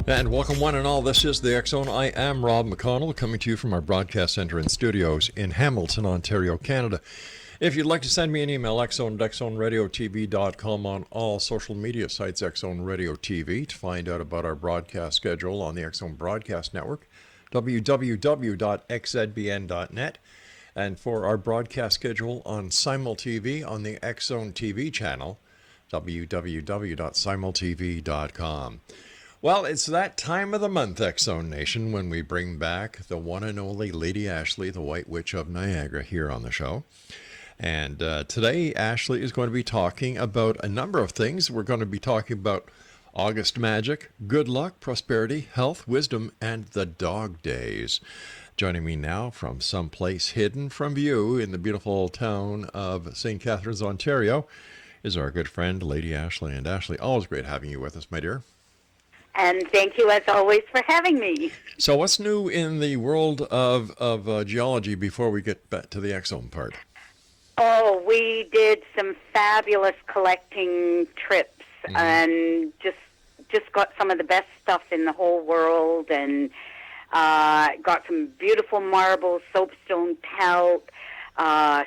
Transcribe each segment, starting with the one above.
And welcome one and all. This is the X Zone. I am Rob McConnell, coming to you from our broadcast center and studios in Hamilton, Ontario, Canada. If you'd like to send me an email, xzone@xzoneradiotv.com, on all social media sites, X Zone Radio TV, to find out about our broadcast schedule on the X Zone Broadcast Network, www.xzbn.net, and for our broadcast schedule on Simul TV on the X Zone TV channel, www.simultv.com. Well, it's that time of the month, X Zone Nation, when we bring back the one and only Lady Ashley, the White Witch of Niagara, here on the show. And today, Ashley is going to be talking about a number of things. We're going to be talking about August magic, good luck, prosperity, health, wisdom, and the dog days. Joining me now from someplace hidden from view in the beautiful town of St. Catharines, Ontario, is our good friend, Lady Ashley. And Ashley, always great having you with us, my dear. And thank you, as always, for having me. So what's new in the world of geology before we get back to the X Zone part? Oh, we did some fabulous collecting trips and just got some of the best stuff in the whole world, and got some beautiful marbles, soapstone talc. I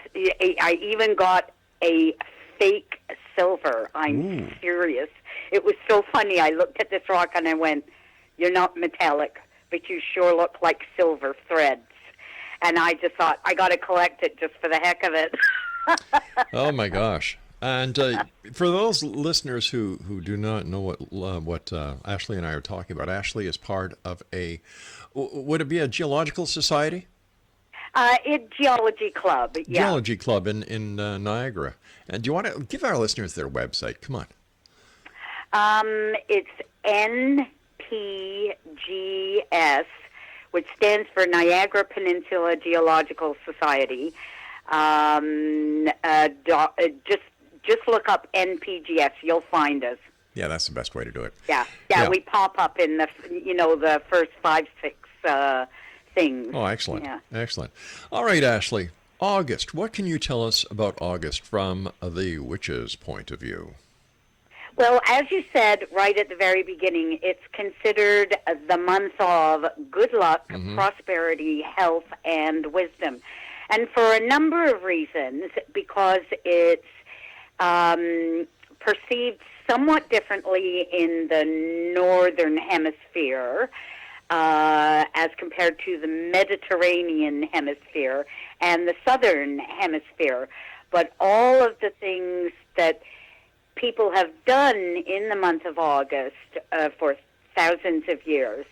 even got a fake silver. I'm serious. It was so funny. I looked at this rock and I went, "You're not metallic, but you sure look like silver threads." And I just thought, I got to collect it just for the heck of it. Oh my gosh! And for those listeners who do not know what Ashley and I are talking about, Ashley is part of would it be a geological society? It's Geology Club, yeah. Geology Club in Niagara. And do you want to give our listeners their website? Come on. It's NPGS, which stands for Niagara Peninsula Geological Society. Just look up NPGS. You'll find us. Yeah, that's the best way to do it. Yeah. We pop up in the first 5, 6 things. Oh, excellent. Yeah. Excellent. All right, Ashley. August. What can you tell us about August from the witch's point of view? Well, as you said right at the very beginning, it's considered the month of good luck, prosperity, health, and wisdom. And for a number of reasons, because it's perceived somewhat differently in the northern hemisphere as compared to the Mediterranean hemisphere and the southern hemisphere. But all of the things that people have done in the month of August for thousands of years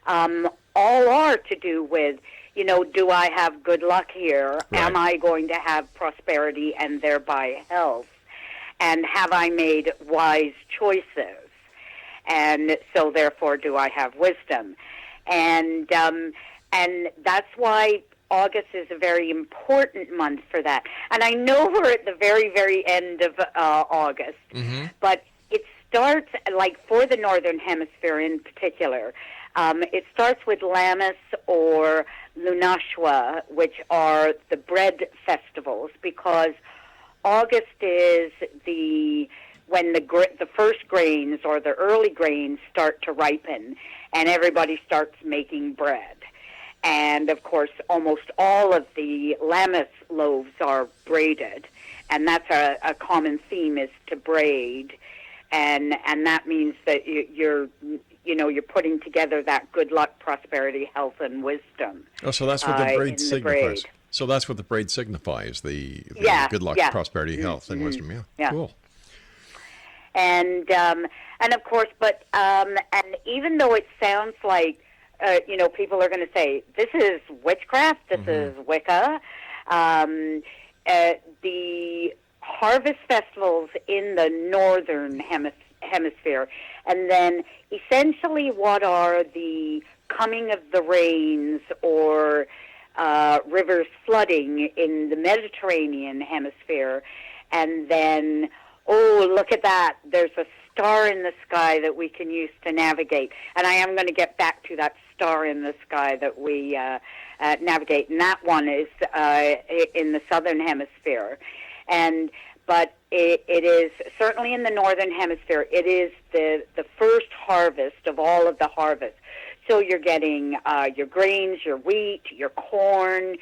all are to do with, do I have good luck here? Right. Am I going to have prosperity and thereby health? And have I made wise choices? And so therefore do I have wisdom? And that's why August is a very important month for that. And I know we're at the very, very end of August, but it starts, like for the Northern Hemisphere in particular, it starts with Lammas or Lunashwa, which are the bread festivals, because August is when the first grains or the early grains start to ripen, and everybody starts making bread. And, of course, almost all of the Lammas loaves are braided, and that's a common theme, is to braid. And that means that you're putting together that good luck, prosperity, health, and wisdom. Oh, so that's what the braid signifies. So that's what the braid signifies, the good luck, prosperity, health, and wisdom. Yeah, cool. And of course, and even though it sounds like, people are going to say, this is witchcraft, this is Wicca. The harvest festivals in the northern hemisphere, and then essentially what are the coming of the rains or rivers flooding in the Mediterranean hemisphere, and then, oh, look at that, there's a star in the sky that we can use to navigate. And I am going to get back to that star in the sky that we navigate, and that one is in the southern hemisphere. but it is certainly in the northern hemisphere. It is the first harvest of all of the harvests. So you're getting your grains, your wheat, your corn,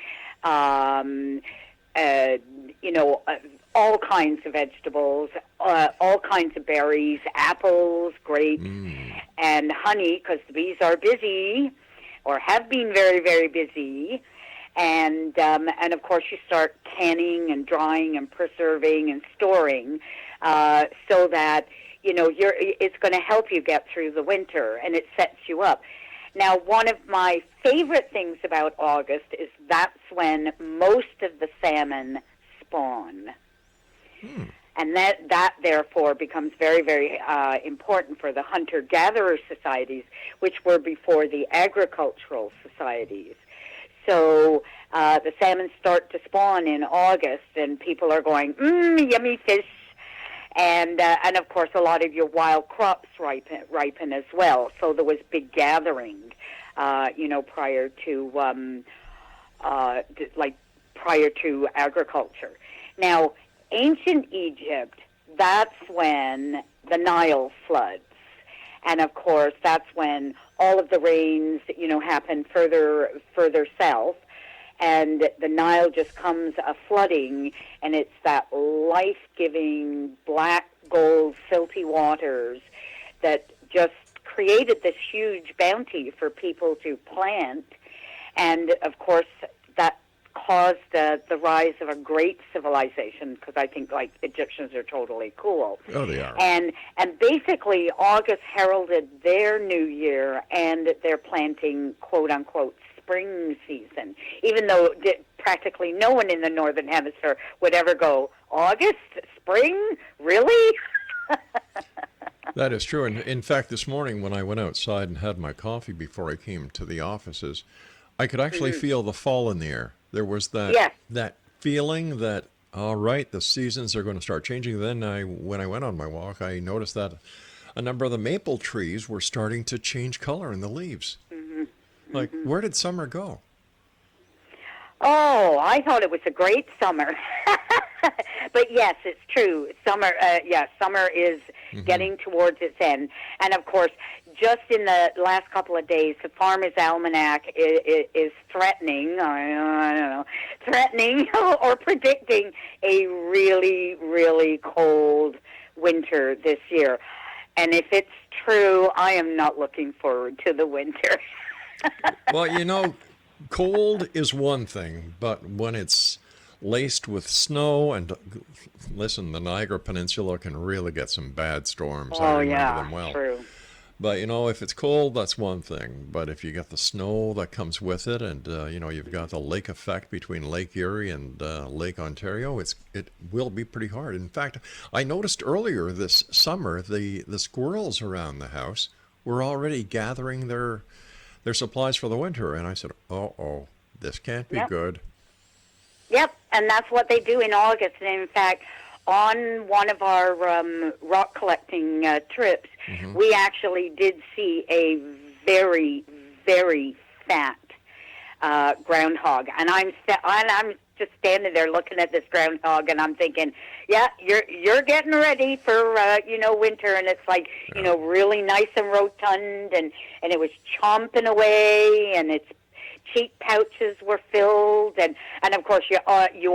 all kinds of vegetables, all kinds of berries, apples, grapes, and honey, because the bees are busy, or have been very, very busy. And of course, you start canning and drying and preserving and storing, so that it's going to help you get through the winter, and it sets you up. Now, one of my favorite things about August is that's when most of the salmon spawn. And that therefore becomes very, very important for the hunter-gatherer societies, which were before the agricultural societies. So the salmon start to spawn in August, and people are going, yummy fish. And of course, a lot of your wild crops ripen as well. So there was big gathering, prior to agriculture. Now, ancient Egypt, that's when the Nile floods. And of course, that's when all of the rains, happen further south. And the Nile just comes flooding, and it's that life-giving black gold silty waters that just created this huge bounty for people to plant. And of course, that caused the rise of a great civilization, because I think Egyptians are totally cool. Oh, they are. And basically, August heralded their new year and their planting, quote unquote, spring season, even though practically no one in the northern hemisphere would ever go, August, spring, really? That is true. And in fact, this morning when I went outside and had my coffee before I came to the offices, I could actually feel the fall in the air. There was that feeling that, all right, the seasons are going to start changing. Then when I went on my walk, I noticed that a number of the maple trees were starting to change color in the leaves. Like, where did summer go? Oh, I thought it was a great summer. But yes, it's true. Summer is getting towards its end. And of course, just in the last couple of days, the Farmer's Almanac is threatening, threatening or predicting a really, really cold winter this year. And if it's true, I am not looking forward to the winter. Well, cold is one thing, but when it's laced with snow, and listen, the Niagara Peninsula can really get some bad storms. I remember them well. True. But, if it's cold, that's one thing. But if you get the snow that comes with it, and, you've got the lake effect between Lake Erie and Lake Ontario, it will be pretty hard. In fact, I noticed earlier this summer, the squirrels around the house were already gathering their supplies for the winter. And I said, this can't be good. Yep, and that's what they do in August. And in fact, on one of our rock collecting trips, we actually did see a very, very fat groundhog. And I'm just standing there looking at this groundhog, and I'm thinking, yeah, you're getting ready for winter, and it's like really nice and rotund, and it was chomping away, and its cheek pouches were filled, and of course you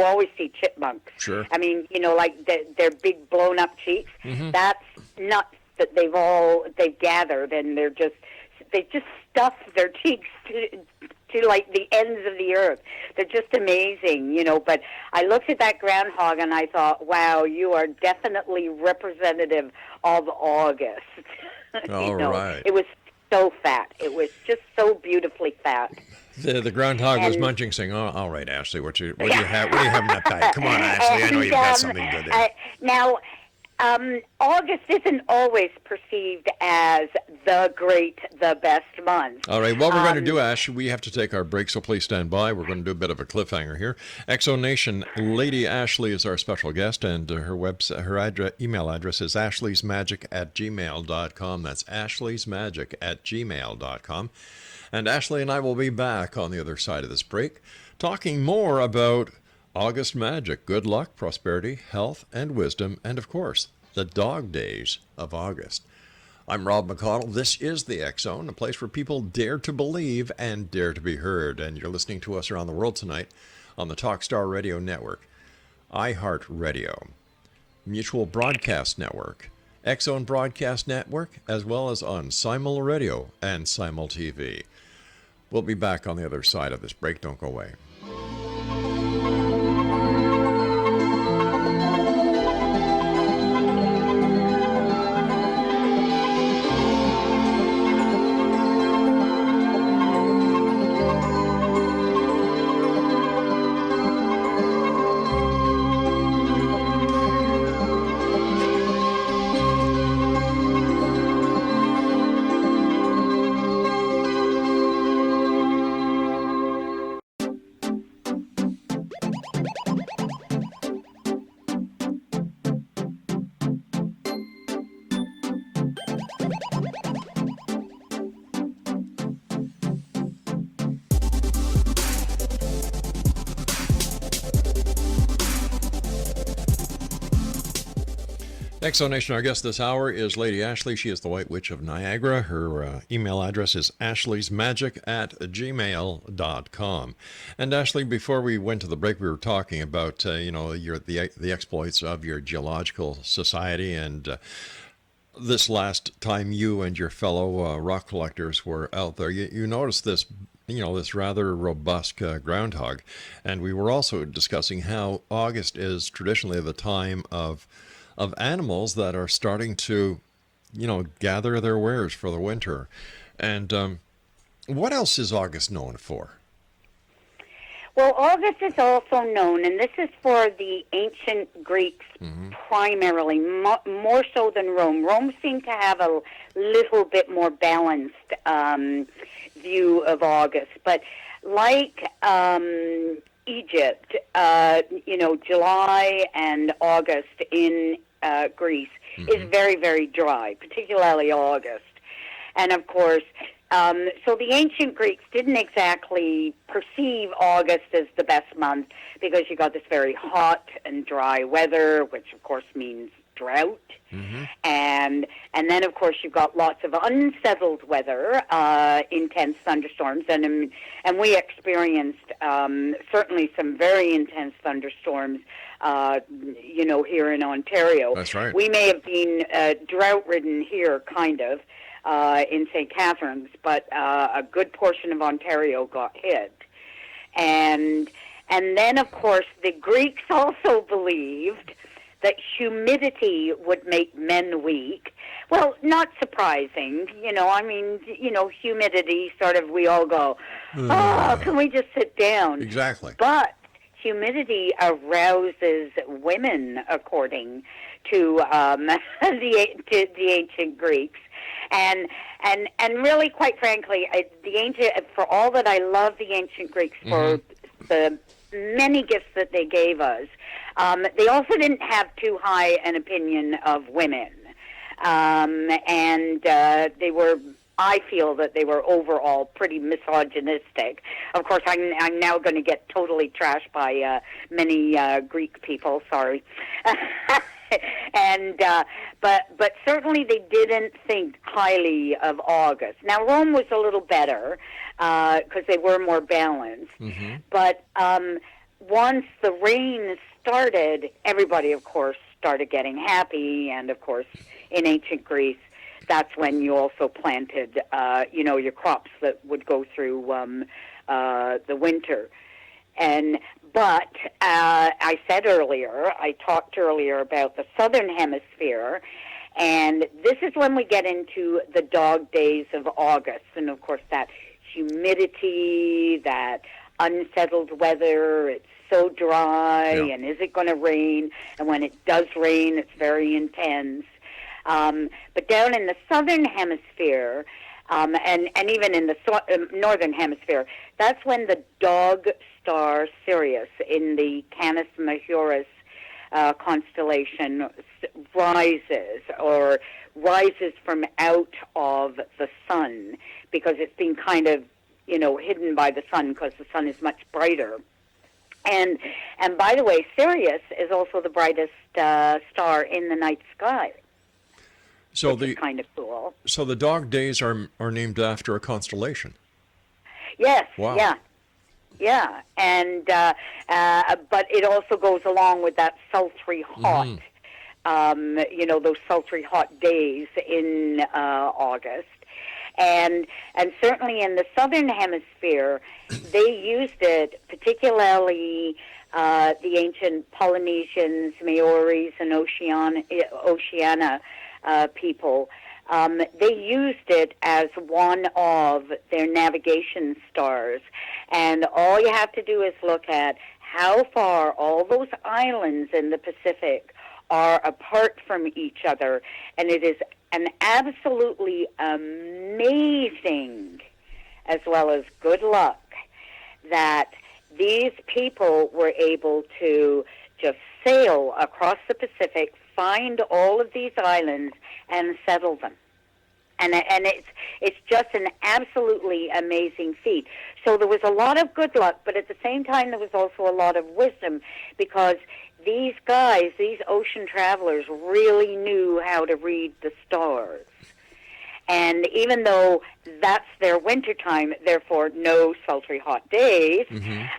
always see chipmunks. Sure. I mean, like their big blown up cheeks. That's nuts that they've gathered, and they just stuff their cheeks to like the ends of the earth. They're just amazing, But I looked at that groundhog and I thought, wow, you are definitely representative of August. All right. It was so fat. It was just so beautifully fat. The groundhog was munching, saying, "Oh, all right, Ashley, what do you have? What do you have in that bag? Come on, Ashley, I know you've got something good there." Now, August isn't always perceived as the best month. All right, what we're going to do, Ash, we have to take our break, so please stand by. We're going to do a bit of a cliffhanger here. Exonation, Lady Ashley is our special guest, and her email address is ashleysmagic@gmail.com. That's ashleysmagic@gmail.com. And Ashley and I will be back on the other side of this break, talking more about August magic, good luck, prosperity, health, and wisdom, and of course, the dog days of August. I'm Rob McConnell. This is the X Zone, a place where people dare to believe and dare to be heard. And you're listening to us around the world tonight on the Talkstar Radio Network, iHeartRadio, Mutual Broadcast Network, X Zone Broadcast Network, as well as on Simul Radio and Simul TV. We'll be back on the other side of this break. Don't go away. Exonation, our guest this hour is Lady Ashley. She is the White Witch of Niagara. Her email address is ashleysmagic@gmail.com. And Ashley, before we went to the break, we were talking about, the exploits of your geological society. And this last time you and your fellow rock collectors were out there, you noticed this, this rather robust groundhog. And we were also discussing how August is traditionally the time of animals that are starting to, gather their wares for the winter. And what else is August known for? Well, August is also known, and this is for the ancient Greeks primarily, more so than Rome. Rome seemed to have a little bit more balanced view of August. But like Egypt, July and August in Greece is very, very dry, particularly August. And of course, so the ancient Greeks didn't exactly perceive August as the best month because you got this very hot and dry weather, which of course means drought. And then of course you've got lots of unsettled weather, intense thunderstorms, and we experienced certainly some very intense thunderstorms here in Ontario. That's right. We may have been drought-ridden here, kind of, in St. Catharines, but a good portion of Ontario got hit. And then, of course, the Greeks also believed that humidity would make men weak. Well, not surprising, humidity, sort of, we all go, can we just sit down? Exactly. But humidity arouses women, according to the ancient Greeks, and really, quite frankly, for all that I love the ancient Greeks for the many gifts that they gave us, they also didn't have too high an opinion of women, and they were. I feel that they were overall pretty misogynistic. Of course, I'm now going to get totally trashed by many Greek people. Sorry, but certainly they didn't think highly of August. Now Rome was a little better because they were more balanced. But once the rain started, everybody, of course, started getting happy, and of course, in ancient Greece, that's when you also planted, your crops that would go through the winter. But I talked earlier about the southern hemisphere, and this is when we get into the dog days of August, and of course that humidity, that unsettled weather. It's so dry, and is it going to rain? And when it does rain, it's very intense. But down in the southern hemisphere, and even in the northern hemisphere, that's when the dog star Sirius in the Canis Majoris constellation rises from out of the sun, because it's been kind of, hidden by the sun, because the sun is much brighter. And by the way, Sirius is also the brightest star in the night sky. So which is kind of cool. So the dog days are named after a constellation. Yes. Wow. Yeah. And but it also goes along with that sultry hot. Those sultry hot days in August. And certainly in the southern hemisphere, they used it, particularly the ancient Polynesians, Maoris, and Oceania people. They used it as one of their navigation stars. And all you have to do is look at how far all those islands in the Pacific are apart from each other, and it is an absolutely amazing, as well as good luck, that these people were able to just sail across the Pacific, find all of these islands, and settle them. And it's just an absolutely amazing feat. So there was a lot of good luck, but at the same time there was also a lot of wisdom, because these guys, these ocean travelers, really knew how to read the stars. And even though that's their wintertime, therefore no sultry hot days,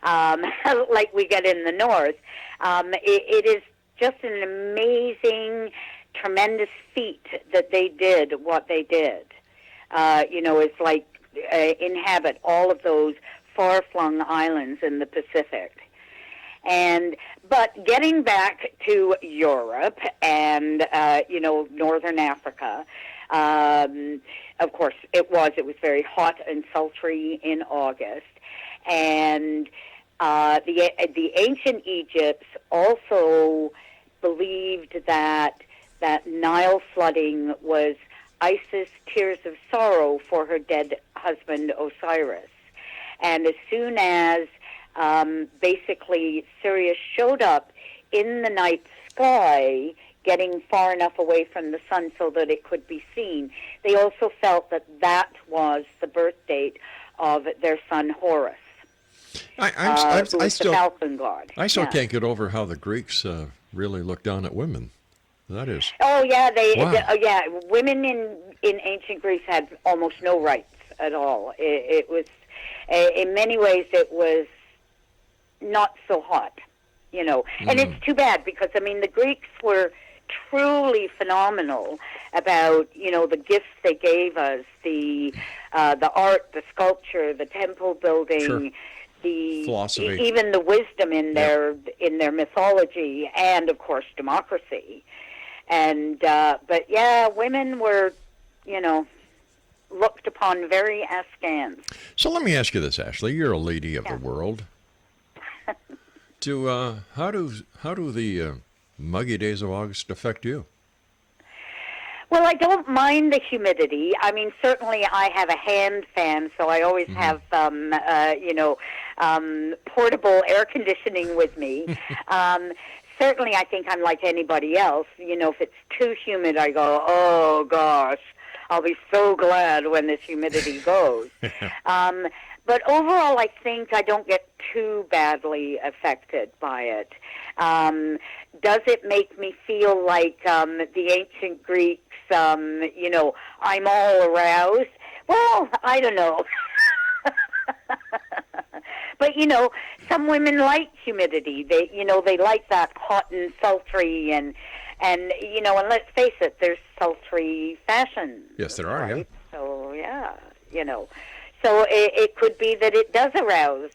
like we get in the north, it is just an amazing, tremendous feat that they did what they did. It's like inhabit all of those far-flung islands in the Pacific. But getting back to Europe and, northern Africa, of course it was very hot and sultry in August. And the ancient Egypts also believed that Nile flooding was Isis' tears of sorrow for her dead husband Osiris. And as soon as basically Sirius showed up in the night sky, getting far enough away from the sun so that it could be seen, they also felt that was the birth date of their son Horus. I still, the falcon god. I still can't get over how the Greeks really looked down at women. That is. Oh yeah, Wow. Women in ancient Greece had almost no rights at all. It was, in many ways, it was not so hot, And it's too bad because the Greeks were truly phenomenal about the gifts they gave us, the art, the sculpture, the temple building. Sure. The philosophy, even the wisdom in their mythology, and of course democracy. And but women were, looked upon very askance. So let me ask you this, Ashley. You're a lady of the world. How do the muggy days of August affect you? Well, I don't mind the humidity. Certainly I have a hand fan, so I always have, portable air conditioning with me. Certainly I think I'm like anybody else. If it's too humid, I go, oh, gosh, I'll be so glad when this humidity goes. But overall, I think I don't get too badly affected by it. Does it make me feel like the ancient Greeks, I'm all aroused? Well, I don't know. But, some women like humidity. They like that hot and sultry and let's face it, there's sultry fashion. Yes, there are, right? So, So it could be that it does arouse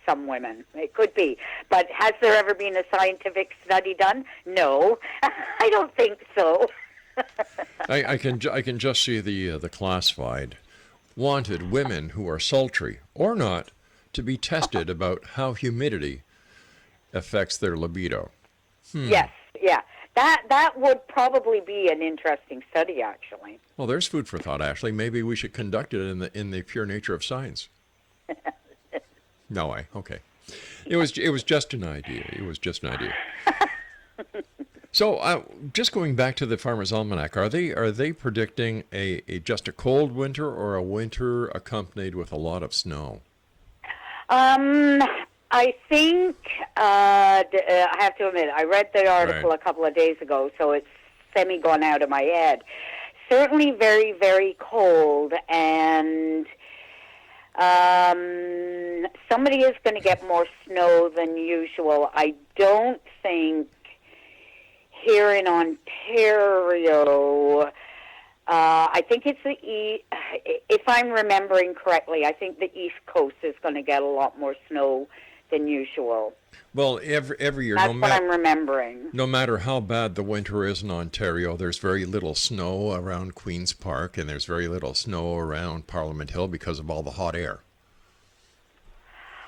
some women. It could be. But has there ever been a scientific study done? No. I don't think so. I can just see the classified wanted women who are sultry or not to be tested about how humidity affects their libido. Yes, yeah. That would probably be an interesting study, actually. Well, there's food for thought, Ashley. Maybe we should conduct it in the pure nature of science. No, okay. It was just an idea. It was just an idea. So, just going back to the Farmer's Almanac, are they predicting just a cold winter or a winter accompanied with a lot of snow? I think, I have to admit, I read the article a couple of days ago, so it's semi-gone out of my head. Certainly very, very cold, and somebody is going to get more snow than usual. I don't think here in Ontario, I think it's if I'm remembering correctly, I think the East Coast is going to get a lot more snow than usual. Well, every year, that's what I'm remembering. No matter how bad the winter is in Ontario, there's very little snow around Queen's Park, and there's very little snow around Parliament Hill because of all the hot air.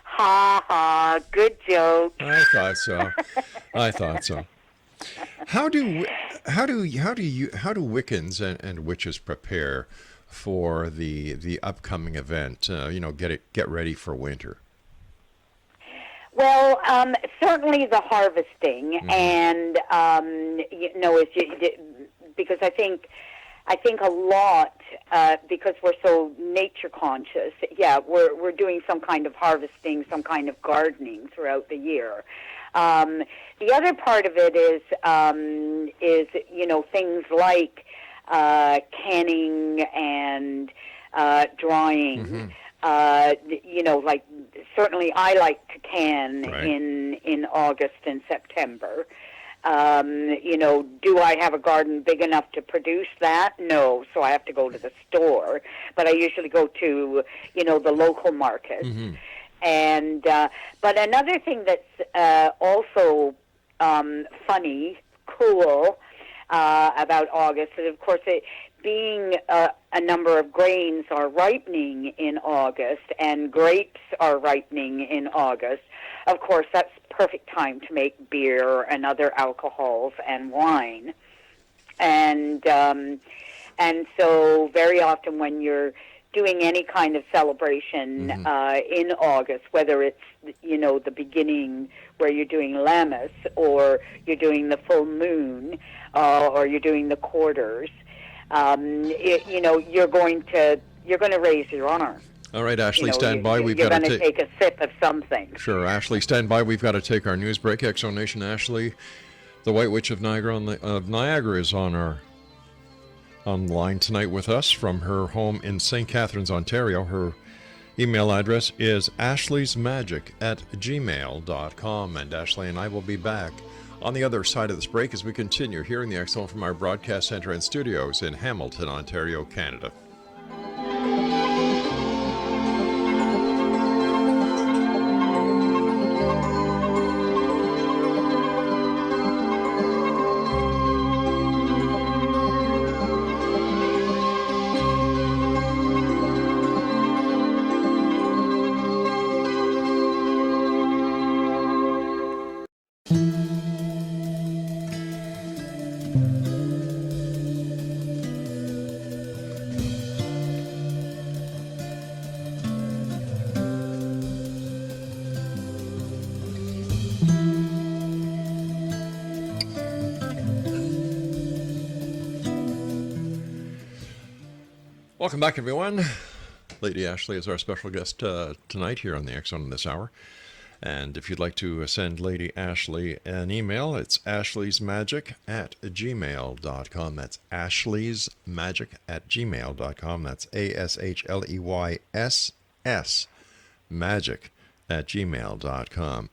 Ha ha! Good joke. I thought so. How do Wiccans and witches prepare for the upcoming event? Get ready for winter. Well, certainly the harvesting, and because I think a lot because we're so nature conscious. Yeah, we're doing some kind of harvesting, some kind of gardening throughout the year. The other part of it is things like canning and drying. Like certainly I like to can in August and September. Do I have a garden big enough to produce that? No, so I have to go to the store. But I usually go to, the local market. Mm-hmm. And but another thing that's also funny, cool about August is, of course, being a number of grains are ripening in August and grapes are ripening in August. Of course, that's perfect time to make beer and other alcohols and wine. And so very often when you're doing any kind of celebration in August, whether it's, the beginning where you're doing Lammas or you're doing the full moon or you're doing the quarters, you're going to raise your arm. All right, Ashley, stand by. You're going to take a sip of something. Sure, Ashley, stand by. We've got to take our news break. Exo Nation, Ashley, the White Witch of Niagara, is on the line tonight with us from her home in St. Catharines, Ontario. Her email address is ashleysmagic@gmail.com, and Ashley and I will be back on the other side of this break as we continue hearing the X-Zone from our broadcast center and studios in Hamilton, Ontario, Canada. Welcome back, everyone. Lady Ashley is our special guest tonight here on the X-Zone this hour. And if you'd like to send Lady Ashley an email, it's ashleysmagic@gmail.com. That's ashleysmagic@gmail.com. That's ASHLEYSS magic@gmail.com.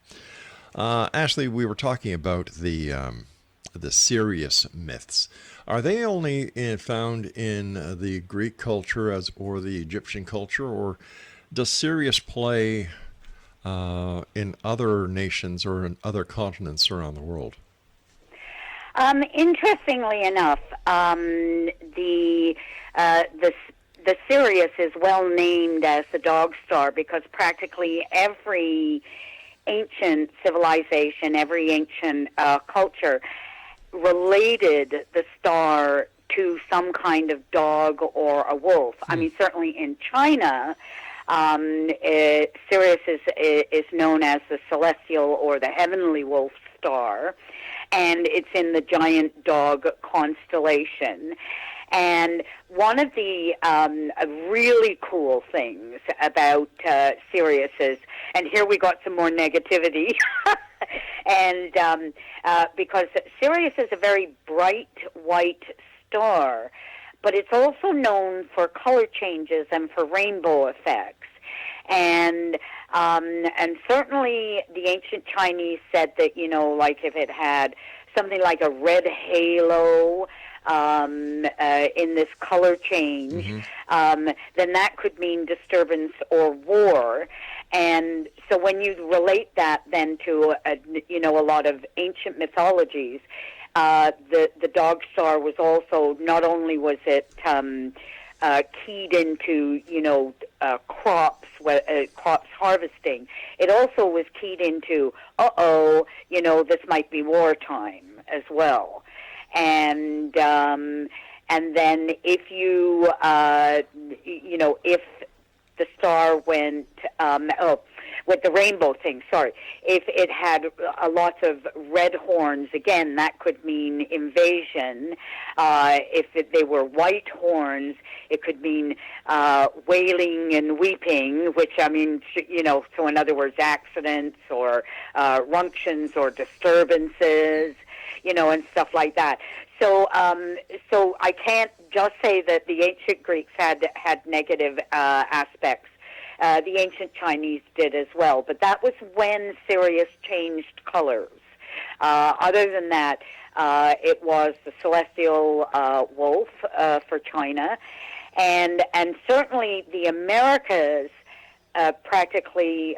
Ashley, we were talking about the serious myths. Are they only found in the Greek culture or the Egyptian culture, or does Sirius play in other nations or in other continents around the world? Interestingly enough, the Sirius is well named as the dog star because practically every ancient civilization, every ancient culture related the star to some kind of dog or a wolf. I mean, certainly in China, Sirius is known as the celestial or the heavenly wolf star, and it's in the giant dog constellation. And one of the really cool things about Sirius is, and here we got some more negativity, and because Sirius is a very bright white star, but it's also known for color changes and for rainbow effects. And certainly the ancient Chinese said that, you know, like if it had something like a red halo in this color change, then that could mean disturbance or war. And so when you relate that then to, you know, a lot of ancient mythologies, the dog star was also, not only was it keyed into, you know, crops harvesting, it also was keyed into, you know, this might be wartime as well. And then if you, you know, if the star went, with the rainbow thing, if it had a lot of red horns, again, that could mean invasion. If they were white horns, it could mean wailing and weeping, which, I mean, you know, so in other words, accidents or runctions or disturbances, you know, and stuff like that. So so I can't just say that the ancient Greeks had negative aspects. The ancient Chinese did as well, but that was when Sirius changed colors. Other than that, it was the celestial wolf for China, and certainly the Americas, practically,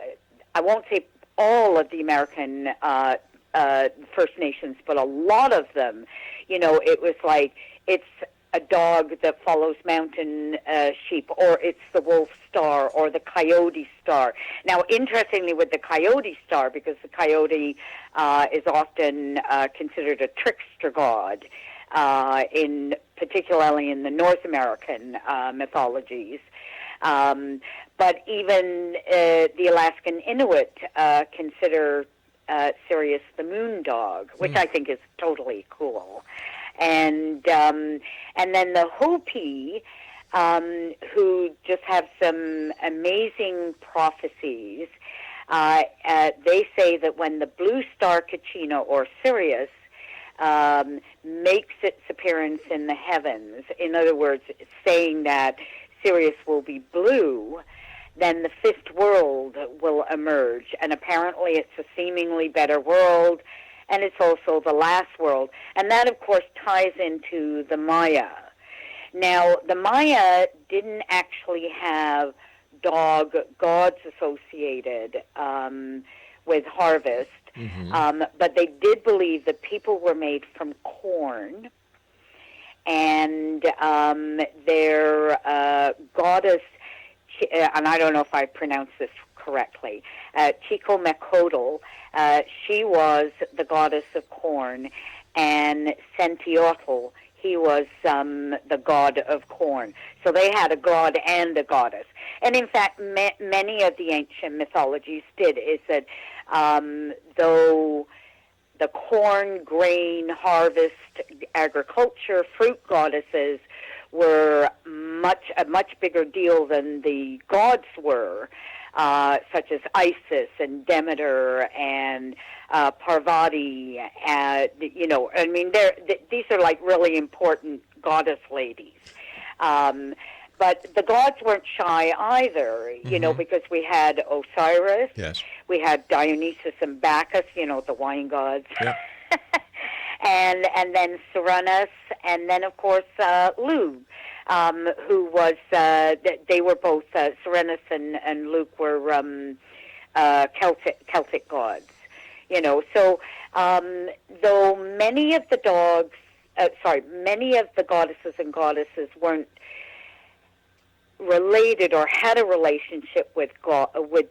I won't say all of the American First Nations, but a lot of them, you know, it was like, it's a dog that follows mountain sheep, or it's the wolf star, or the coyote star. Now, interestingly, with the coyote star, because the coyote is often considered a trickster god, particularly in the North American mythologies. But even the Alaskan Inuit consider Sirius the moon dog, which I think is totally cool. And then the Hopi, who just have some amazing prophecies, they say that when the blue star Kachina, or Sirius, makes its appearance in the heavens, in other words, saying that Sirius will be blue, then the fifth world will emerge. And apparently it's a seemingly better world, and it's also the last world. And that, of course, ties into the Maya. Now, the Maya didn't actually have dog gods associated with harvest, but they did believe that people were made from corn, and their goddess, and I don't know if I pronounced this correctly, Chico-Mecotl, she was the goddess of corn, and Sentiotl, he was the god of corn. So they had a god and a goddess. And in fact, many of the ancient mythologies did, is that though the corn, grain, harvest, agriculture, fruit goddesses were a much bigger deal than the gods were, such as Isis and Demeter and Parvati. You know, I mean, these are like really important goddess ladies. But the gods weren't shy either, you know, because we had Osiris, yes, we had Dionysus and Bacchus, you know, the wine gods. Yep. and then Serenus, and then, of course, Lugh. Who was, they were both, Serenus and Luke were Celtic gods, you know. So though many of the goddesses and goddesses weren't related or had a relationship with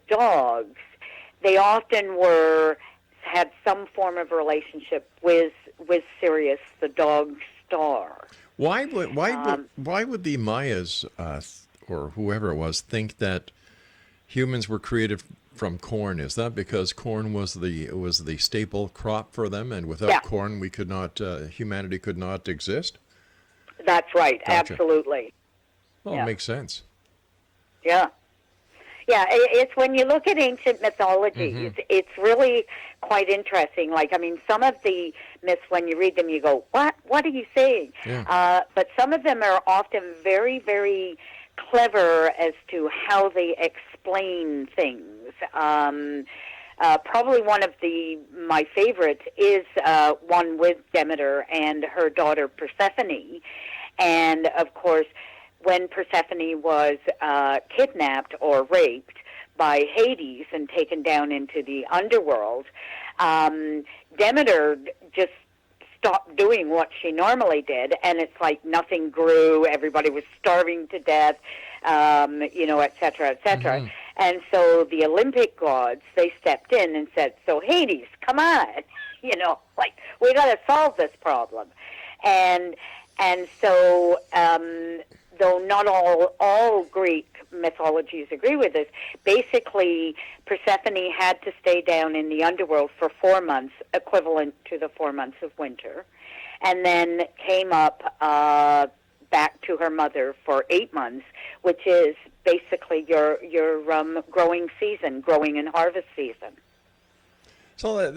dogs, they often had some form of relationship with Sirius, the dog star. Why would the Mayas or whoever it was think that humans were created from corn? Is that because corn was the staple crop for them, and without corn humanity could not exist? That's right. Gotcha. Absolutely. Well, Yeah. it makes sense. Yeah. Yeah, it's when you look at ancient mythologies, it's really quite interesting. Like, I mean, some of the myths, when you read them, you go, what? What are you saying? Yeah. But some of them are often very, very clever as to how they explain things. Probably one of my favorites is one with Demeter and her daughter Persephone. And, of course, when Persephone was kidnapped or raped by Hades and taken down into the underworld, Demeter just stopped doing what she normally did, and it's like nothing grew, everybody was starving to death, et cetera, et cetera. And so the Olympic gods, they stepped in and said, so Hades, come on, we got to solve this problem. And so, though not all Greek mythologies agree with this, basically Persephone had to stay down in the underworld for 4 months, equivalent to the 4 months of winter, and then came up back to her mother for 8 months, which is basically your growing season, growing and harvest season. So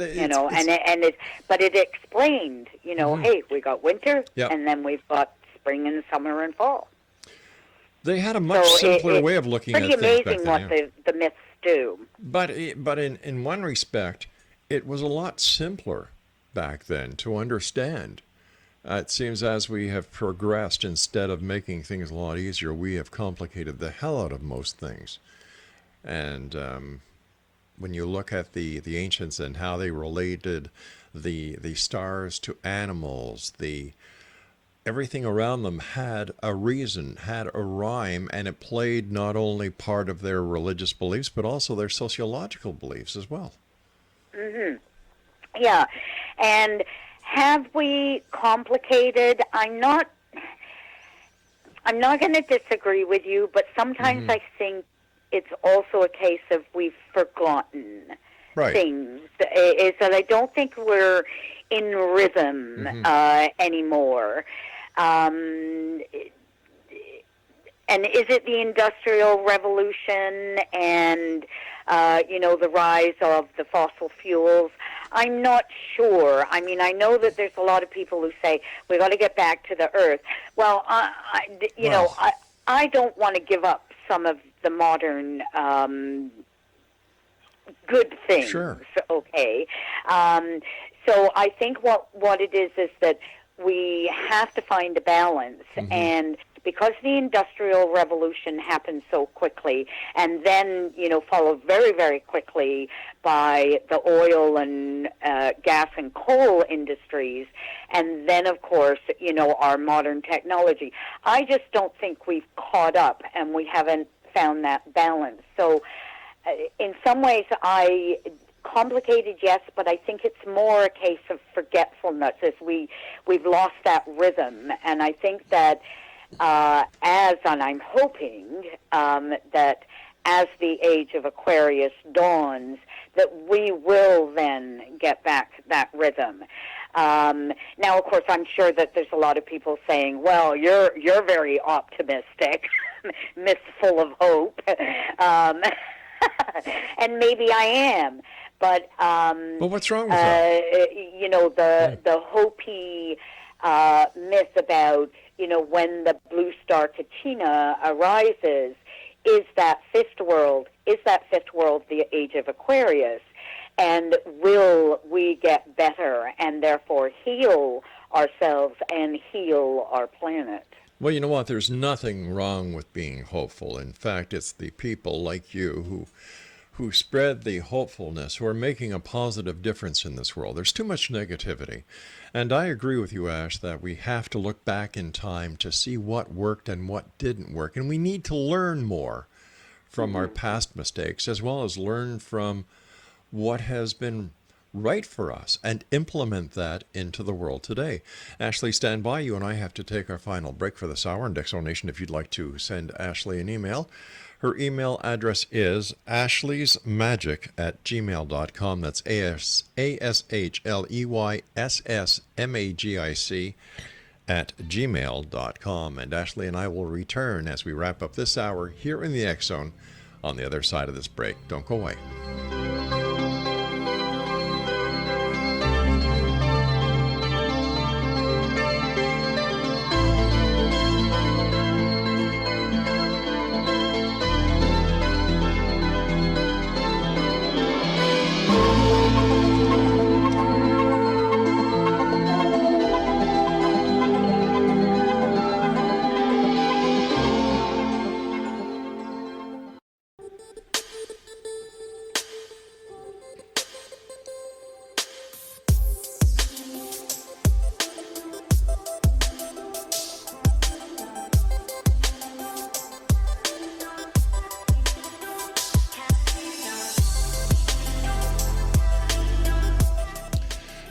but it explained, hey, we got winter, and then we've got spring and summer and fall. They had a much simpler way of looking at things back then. Pretty amazing what the myths do. But in one respect, it was a lot simpler back then to understand. It seems as we have progressed, instead of making things a lot easier, we have complicated the hell out of most things. And when you look at the ancients and how they related the stars to animals, everything around them had a reason, had a rhyme, and it played not only part of their religious beliefs, but also their sociological beliefs as well. Yeah. And have we complicated? I'm not going to disagree with you, but sometimes I think it's also a case of we've forgotten things. Is that I don't think we're in rhythm anymore. And is it the Industrial Revolution and, the rise of the fossil fuels? I'm not sure. I mean, I know that there's a lot of people who say, we got to get back to the earth. Well, I don't want to give up some of the modern good things. Sure. Okay. So I think what it is that we have to find a balance, and because the Industrial Revolution happened so quickly, and then followed very, very quickly by the oil and gas and coal industries, and then of course our modern technology, I just don't think we've caught up, and we haven't found that balance. So in some ways complicated, yes, but I think it's more a case of forgetfulness as we've lost that rhythm. And I think that and I'm hoping that as the age of Aquarius dawns, that we will then get back that rhythm. Now, of course, I'm sure that there's a lot of people saying, well, you're very optimistic, Miss Full of Hope. And maybe I am. But what's wrong with that? The Hopi myth about when the blue star Kachina arises, is that fifth world the age of Aquarius, and will we get better and therefore heal ourselves and heal our planet? Well, you know what? There's nothing wrong with being hopeful. In fact, it's the people like you who spread the hopefulness, who are making a positive difference in this world. There's too much negativity. And I agree with you, Ash, that we have to look back in time to see what worked and what didn't work. And we need to learn more from our past mistakes, as well as learn from what has been right for us and implement that into the world today. Ashley, stand by. You and I have to take our final break for this hour. And Exonation, if you'd like to send Ashley an email, her email address is ashleysmagic@gmail.com. That's ASHLEYSSMAGIC gmail.com. And Ashley and I will return as we wrap up this hour here in the X Zone on the other side of this break. Don't go away.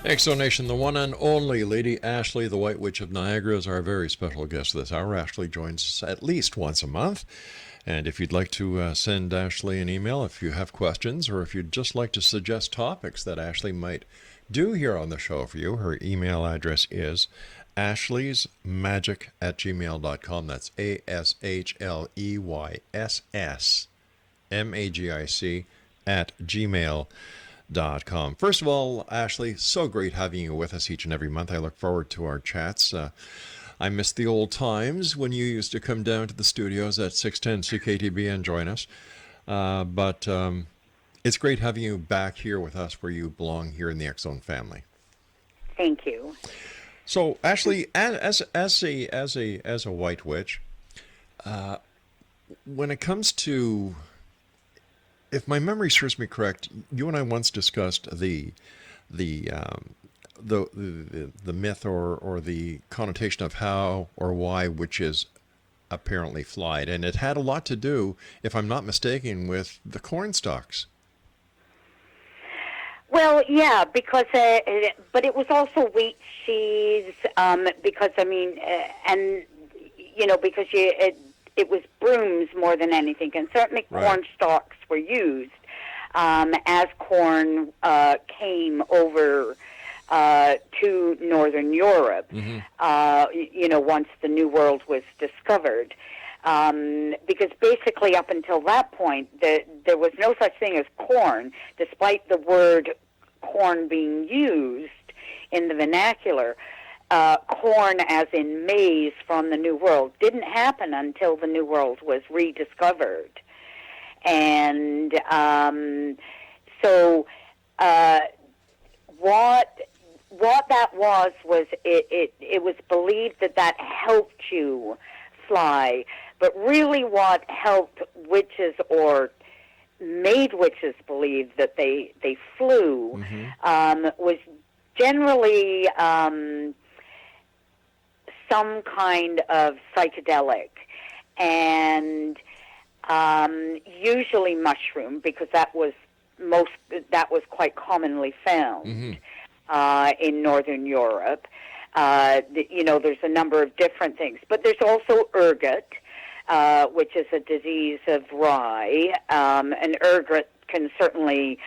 Exonation, the one and only Lady Ashley, the White Witch of Niagara, is our very special guest this hour. Ashley joins us at least once a month. And if you'd like to send Ashley an email, if you have questions, or if you'd just like to suggest topics that Ashley might do here on the show for you, her email address is ashleysmagick@gmail.com. That's ASHLEYSSMAGIC@gmail.com. First of all, Ashley, so great having you with us each and every month. I look forward to our chats. I miss the old times when you used to come down to the studios at 610 CKTB and join us. But it's great having you back here with us where you belong here in the X Zone family. Thank you. So, Ashley, as a white witch, when it comes to, if my memory serves me correct, you and I once discussed the myth or the connotation of how or why witches apparently flied, and it had a lot to do, if I'm not mistaken, with the corn stalks. Well, yeah, because but it was also wheat sheaves. Because and because it was brooms more than anything, and certainly corn stalks were used as corn came over to Northern Europe. Mm-hmm. Once the New World was discovered. Because basically up until that point, there was no such thing as corn, despite the word corn being used in the vernacular. Corn, as in maize from the New World, didn't happen until the New World was rediscovered. And so what that was it was believed that helped you fly. But really what helped witches or made witches believe that they flew was generally some kind of psychedelic, and usually mushroom, because that was quite commonly found in Northern Europe. There's a number of different things, but there's also ergot, which is a disease of rye, and ergot can certainly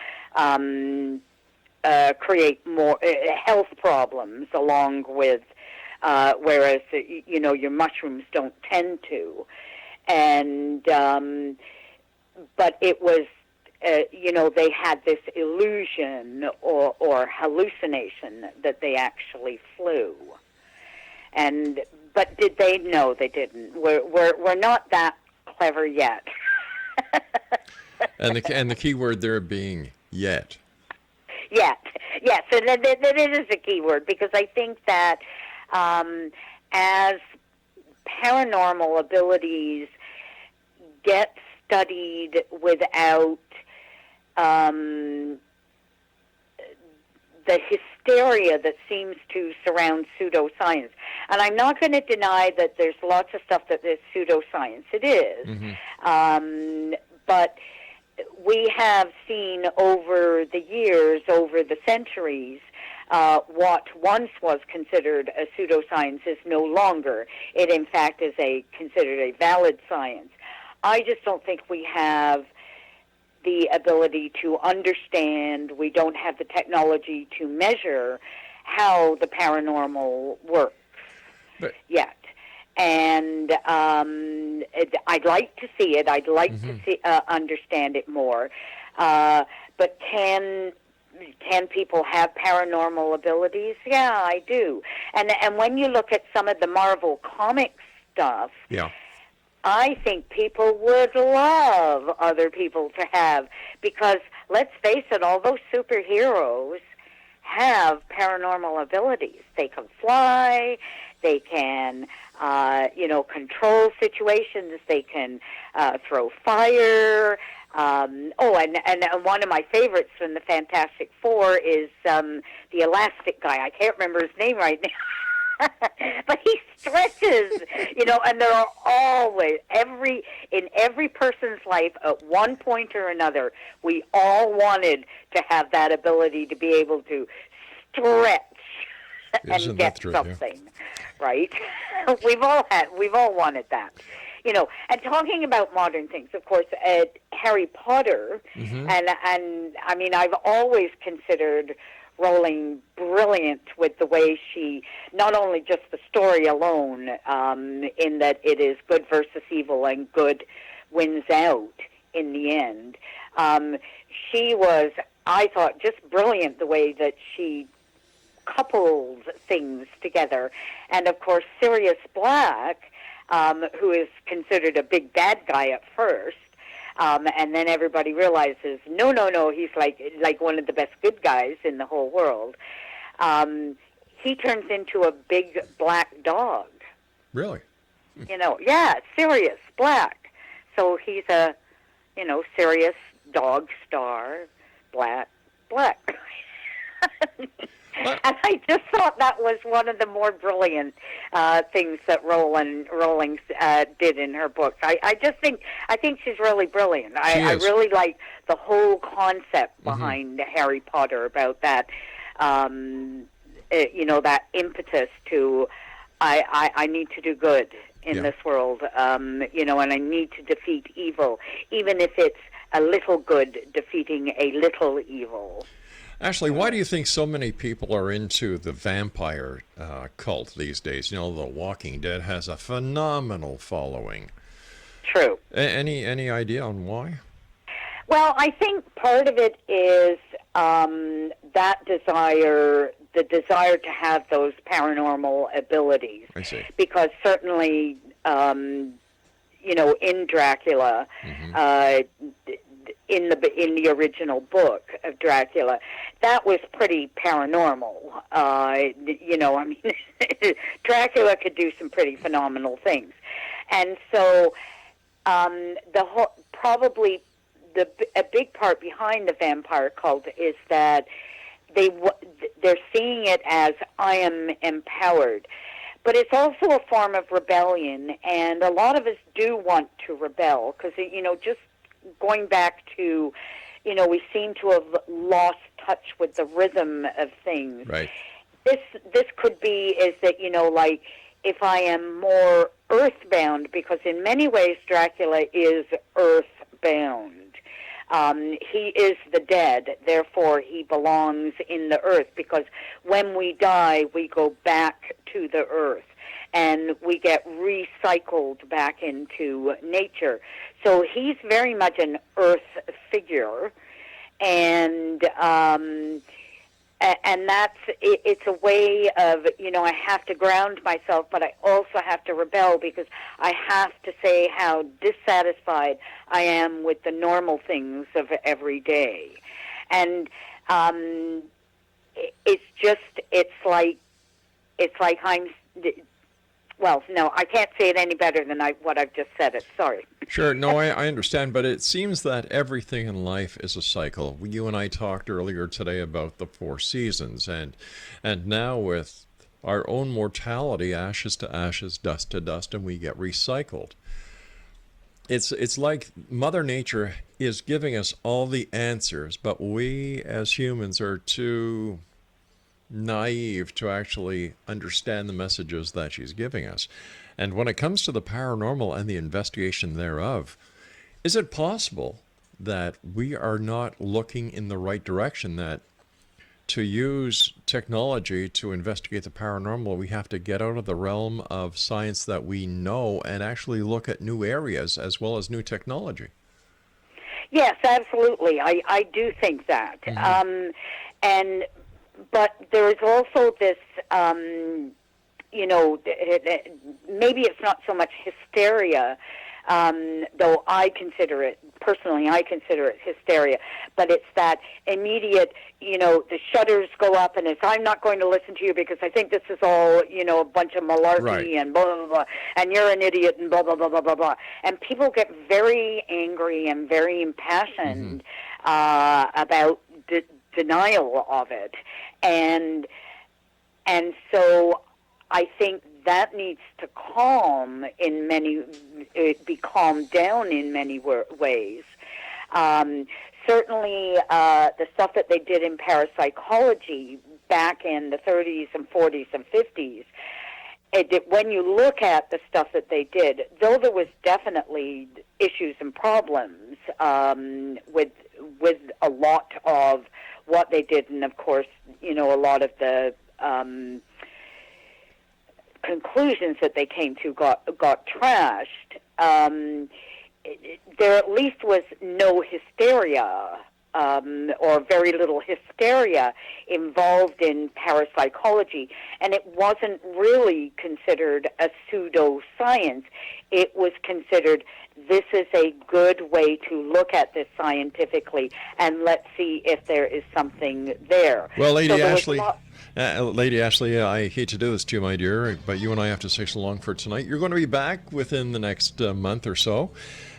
create more health problems, along with whereas your mushrooms don't tend to, and but it was they had this illusion or hallucination that they actually flew. But did they? No, they didn't. We're not that clever yet. and the key word there being yet. Yet, yes, and that is a key word, because I think that as paranormal abilities get studied without the hysteria that seems to surround pseudoscience. And I'm not going to deny that there's lots of stuff that is pseudoscience. It is. Mm-hmm. But we have seen over the years, over the centuries, what once was considered a pseudoscience is no longer. It, in fact, is considered a valid science. I just don't think we have the ability to understand, we don't have the technology to measure how the paranormal works. But, yet. And I'd like to see it. I'd like to see understand it more. But can people have paranormal abilities? Yeah, I do. And when you look at some of the Marvel Comics stuff, yeah. I think people would love other people to have, because let's face it, all those superheroes have paranormal abilities. They can fly, they can, control situations, they can throw fire. And one of my favorites from the Fantastic Four is the elastic guy. I can't remember his name right now. But he stretches, and there are always, in every person's life at one point or another, we all wanted to have that ability to be able to stretch and get something, right? We've all wanted that. And talking about modern things, of course, Harry Potter, and I mean, I've always considered Rowling brilliant with the way she, not only just the story alone, in that it is good versus evil and good wins out in the end. She was, I thought, just brilliant the way that she couples things together. And of course, Sirius Black, who is considered a big bad guy at first, and then everybody realizes, no, he's like one of the best good guys in the whole world. He turns into a big black dog. Really? Yeah, Sirius Black. So he's a, Sirius dog star, black. And I just thought that was one of the more brilliant things that Rowling did in her books. I think she's really brilliant. I really like the whole concept behind Harry Potter, about that, that impetus to, I need to do good in this world, and I need to defeat evil, even if it's a little good defeating a little evil. Ashley, why do you think so many people are into the vampire cult these days? The Walking Dead has a phenomenal following. True. Any idea on why? Well, I think part of it is that desire, the desire to have those paranormal abilities. I see. Because certainly, in Dracula, in the original book of Dracula, that was pretty paranormal. Dracula could do some pretty phenomenal things, and so a big part behind the vampire cult is that they're seeing it as, I am empowered. But it's also a form of rebellion, and a lot of us do want to rebel, because, just going back to, we seem to have lost touch with the rhythm of things. Right. This could be is that, if I am more earthbound, because in many ways Dracula is earthbound. He is the dead, therefore he belongs in the earth, because when we die, we go back to the earth, and we get recycled back into nature. So he's very much an earth figure, and it's a way of, I have to ground myself, but I also have to rebel, because I have to say how dissatisfied I am with the normal things of every day. And it's like I'm, well, no, I can't say it any better than what I've just said it. Sorry. Sure. No, I understand, but it seems that everything in life is a cycle. You and I talked earlier today about the 4 seasons, and now with our own mortality, ashes to ashes, dust to dust, and we get recycled. It's like Mother Nature is giving us all the answers, but we as humans are too naive to actually understand the messages that she's giving us. And when it comes to the paranormal and the investigation thereof, is it possible that we are not looking in the right direction, that to use technology to investigate the paranormal, we have to get out of the realm of science that we know and actually look at new areas as well as new technology. Yes, absolutely. I do think that. But there is also this, maybe it's not so much hysteria, though I consider it hysteria, but it's that immediate, the shutters go up and it's, I'm not going to listen to you because I think this is all, a bunch of malarkey, right, and blah, blah, blah, and you're an idiot and blah, blah, blah, blah, blah, blah. And people get very angry and very impassioned about denial of it. And so I think that needs to be calmed down in many ways. Certainly, the stuff that they did in parapsychology back in the 30s and 40s and 50s, when you look at the stuff that they did, though there was definitely issues and problems with a lot of what they did, and of course, a lot of the conclusions that they came to got trashed. There at least was no hysteria, or very little hysteria involved in parapsychology, and it wasn't really considered a pseudoscience. It was considered, this is a good way to look at this scientifically, and let's see if there is something there. Well, Lady Ashley, I hate to do this to you, my dear, but you and I have to say so long for tonight. You're going to be back within the next month or so.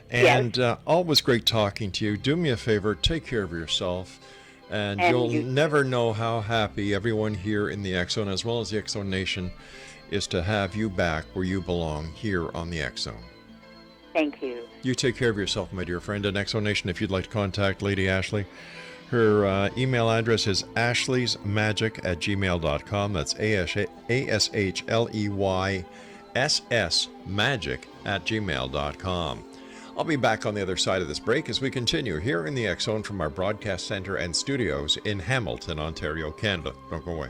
And yes. Always great talking to you. Do me a favor, take care of yourself. And you'll never know how happy everyone here in the X-Zone, as well as the X-Zone Nation, is to have you back where you belong, here on the X-Zone. Thank you. You take care of yourself, my dear friend. And X-Zone Nation, if you'd like to contact Lady Ashley, her email address is ashleysmagick@gmail.com. That's ASHLEYSS magick@gmail.com. I'll be back on the other side of this break as we continue here in the X-Zone from our broadcast center and studios in Hamilton, Ontario, Canada. Don't go away.